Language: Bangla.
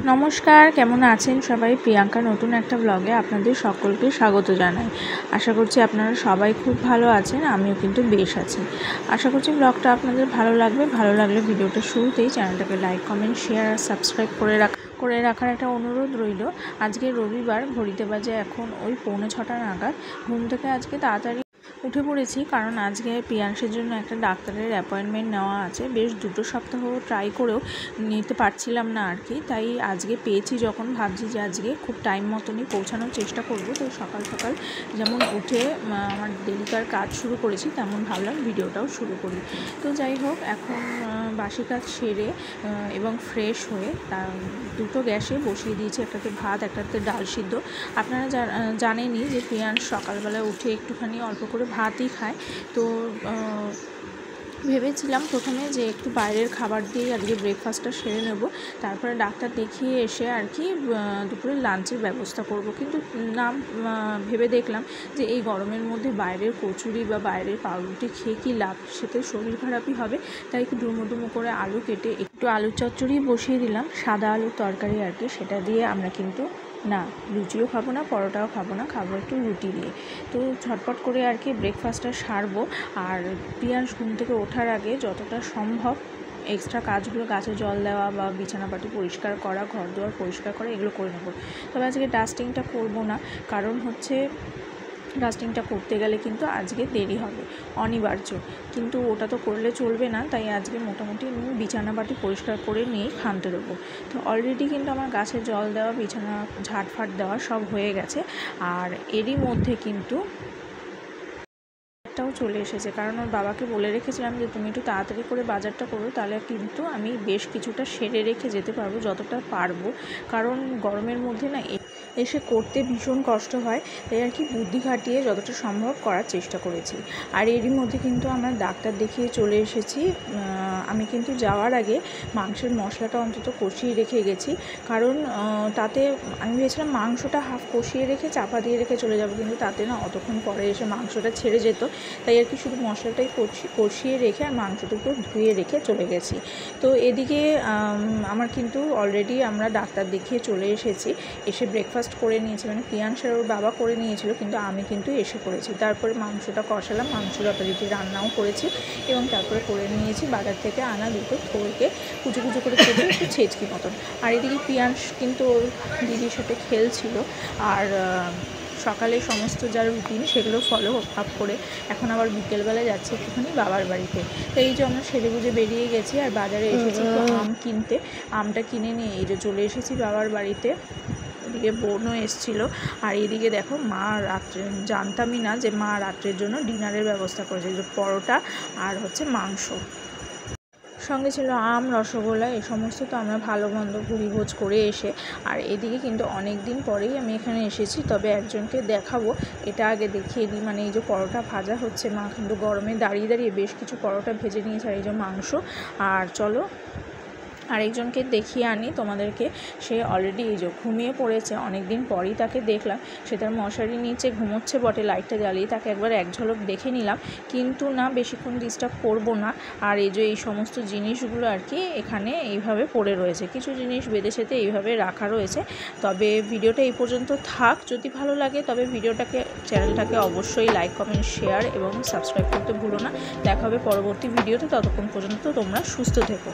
নমস্কার, কেমন আছেন সবাই? প্রিয়াঙ্কা নতুন একটা ব্লগে আপনাদের সকলকে স্বাগত জানাই। আশা করছি আপনারা সবাই খুব ভালো আছেন, আমিও কিন্তু বেশ আছি। আশা করছি ব্লগটা আপনাদের ভালো লাগবে। ভালো লাগলে ভিডিওটা শুরুতেই চ্যানেলটাকে লাইক, কমেন্ট, শেয়ার আর সাবস্ক্রাইব করে রাখার একটা অনুরোধ রইল। আজকে রবিবার, ঘড়িতে বাজে এখন ওই 6:45 নাগাদ। ঘুম থেকে আজকে তাড়াতাড়ি উঠে পড়েছি, কারণ আজকে পিয়াংশের জন্য একটা ডাক্তারের অ্যাপয়েন্টমেন্ট নেওয়া আছে। বেশ 2 সপ্তাহ ট্রাই করেও নিতে পারছিলাম না আর কি, তাই আজকে পেয়েছি যখন ভাবছি যে আজকে খুব টাইম মতনই পৌঁছানোর চেষ্টা করব। তো সকাল সকাল যেমন উঠে আমার ডেলিকার কাজ শুরু করেছি, তেমন ভাবলাম ভিডিওটাও শুরু করি। তো যাই হোক, এখন বাসি কাজ সেরে এবং ফ্রেশ হয়ে দুটো গ্যাসে বসিয়ে দিয়েছি, একটাতে ভাত, একটাতে ডাল সিদ্ধ। আপনারা জানেনই যে প্রিয়াংশ সকালবেলা উঠে একটুখানি অল্প করে ভাতই খায়। তো ভেবেছিলাম প্রথমে যে একটু বাইরের খাবার দিয়েই আজকে ব্রেকফাস্টটা সেরে নেব, তারপরে ডাক্তার দেখিয়ে এসে আর কি দুপুরে লাঞ্চের ব্যবস্থা করব। কিন্তু না, ভেবে দেখলাম যে এই গরমের মধ্যে বাইরের কচুরি বা বাইরের পাউরুটি খেয়ে কি লাভ, সেতে শরীর খারাপই হবে। তাই একটু ডুমো করে আলু কেটে একটু আলুর চচ্চড়ি বসিয়ে দিলাম, সাদা আলুর তরকারি আর কি। সেটা দিয়ে আমরা কিন্তু না লুচিও খাবো না, পরোটাও খাবো না, খাবো একটু রুটি দিয়ে। তো ঝটপট করে আর কি ব্রেকফাস্টটা সারবো। আর প্রিয়াংশ ঘুম থেকে ওঠার আগে যতটা সম্ভব এক্সট্রা কাজগুলো, গাছে জল দেওয়া বা বিছানাপাটি পরিষ্কার করা, ঘর দুয়ার পরিষ্কার করা, এগুলো করে নেবো। তবে আজকে ডাস্টিংটা করবো না, কারণ হচ্ছে ডাস্টিংটা করতে গেলে কিন্তু আজকে দেরি হবে, অনিবার্য। কিন্তু ওটা তো করলে চলবে না, তাই আজকে মোটামুটি বিছানাপাটি পরিষ্কার করে নিয়েই খামতে দেবো। তো অলরেডি কিন্তু আমার গাছে জল দেওয়া, বিছানা ঝাঁটফাট দেওয়া সব হয়ে গেছে। আর এরই মধ্যে কিন্তু টাও চলে এসেছে, কারণ ওর বাবাকে বলে রেখেছিলাম যে তুমি একটু তাড়াতাড়ি করে বাজারটা করো, তাহলে কিন্তু আমি বেশ কিছুটা সেরে রেখে যেতে পারবো যতটা পারবো। কারণ গরমের মধ্যে না এসে করতে ভীষণ কষ্ট হয়, তাই আর কি বুদ্ধি খাটিয়ে যতটা সম্ভব করার চেষ্টা করেছি। আর এরই মধ্যে কিন্তু আমরা ডাক্তার দেখিয়ে চলে এসেছি। আমি কিন্তু যাওয়ার আগে মাংসের মশলাটা অন্তত কষিয়ে রেখে গেছি, কারণ তাতে আমি ভেবেছিলাম মাংসটা হাফ কষিয়ে রেখে চাপা দিয়ে রেখে চলে যাবো, কিন্তু তাতে না অতক্ষণ পরে এসে মাংসটা ছেড়ে যেত। তাই আর কি শুধু মশলাটাই কষিয়ে রেখে আর মাংসটুকু ধুয়ে রেখে চলে গেছি। তো এদিকে আমার কিন্তু অলরেডি আমরা ডাক্তার দেখিয়ে চলে এসেছি, এসে ব্রেকফাস্ট করে নিয়েছি, মানে প্রিয়াংশ আর ওর বাবা করে নিয়েছিল, কিন্তু আমি কিন্তু এসে করেছি। তারপরে মাংসটা কষালাম, মাংস যথারীতি রান্নাও করেছি এবং তারপরে করে নিয়েছি বাজার থেকে আনা দুটো থোরকে কুচো করে কেটে একটু ছেচকি মতন। আর এদিকে প্রিয়াংশ কিন্তু ওর দিদির সাথে খেলছিল। আর সকালে সমস্ত যা রুটিন সেগুলো ফলো আপ করে এখন আবার বিকেলবেলা যাচ্ছে একটুখানি বাবার বাড়িতে। তো এই যে আমরা সেরে বুঝে বেরিয়ে গেছি আর বাজারে এসেছি আম কিনতে। আমটা কিনে নিয়ে এই যে চলে এসেছি বাবার বাড়িতে। এদিকে বোনও এসেছিলো। আর এদিকে দেখো মা রাত্রে, জানতামই না যে মা রাত্রের জন্য ডিনারের ব্যবস্থা করেছে, যে পরোটা আর হচ্ছে মাংস, সঙ্গে ছিল আম, রসগোল্লা, এই সমস্ত। তো আমরা ভালো মন্দ ভুরিভোজ করে এসে, আর এদিকে কিন্তু অনেক দিন পরেই আমি এখানে এসেছি, তবে একজনকে দেখাবো, এটা আগে দেখিয়ে দিই। মানে এই যে পরোটা ভাজা হচ্ছে, মা কিন্তু গরমে দাঁড়িয়ে বেশ কিছু পরোটা ভেজে নিয়েছে, আর এই যে মাংস। আর চলো আরেকজনকে দেখিয়ে আনি তোমাদেরকে। সে অলরেডি এই যে ঘুমিয়ে পড়েছে, অনেক দিন পরই তাকে দেখলাম। সে তার মশারি নিচে ঘুমোচ্ছে বটে, লাইটটা জ্বালিয়ে। তাকে একবার এক ঝলক দেখে নিলাম, কিন্তু না বেশিক্ষণ ডিস্টার্ব করবো না। আর এই যে এই সমস্ত জিনিসগুলো আর কি এখানে এইভাবে পড়ে রয়েছে, কিছু জিনিস বেঁধে সেতে এইভাবে রাখা রয়েছে। তবে ভিডিওটা এই পর্যন্ত থাক, যদি ভালো লাগে তবে চ্যানেলটাকে অবশ্যই লাইক, কমেন্ট, শেয়ার এবং সাবস্ক্রাইব করতে ভুলো না। দেখা হবে পরবর্তী ভিডিওতে, ততক্ষণ পর্যন্ত তোমরা সুস্থ থেকো।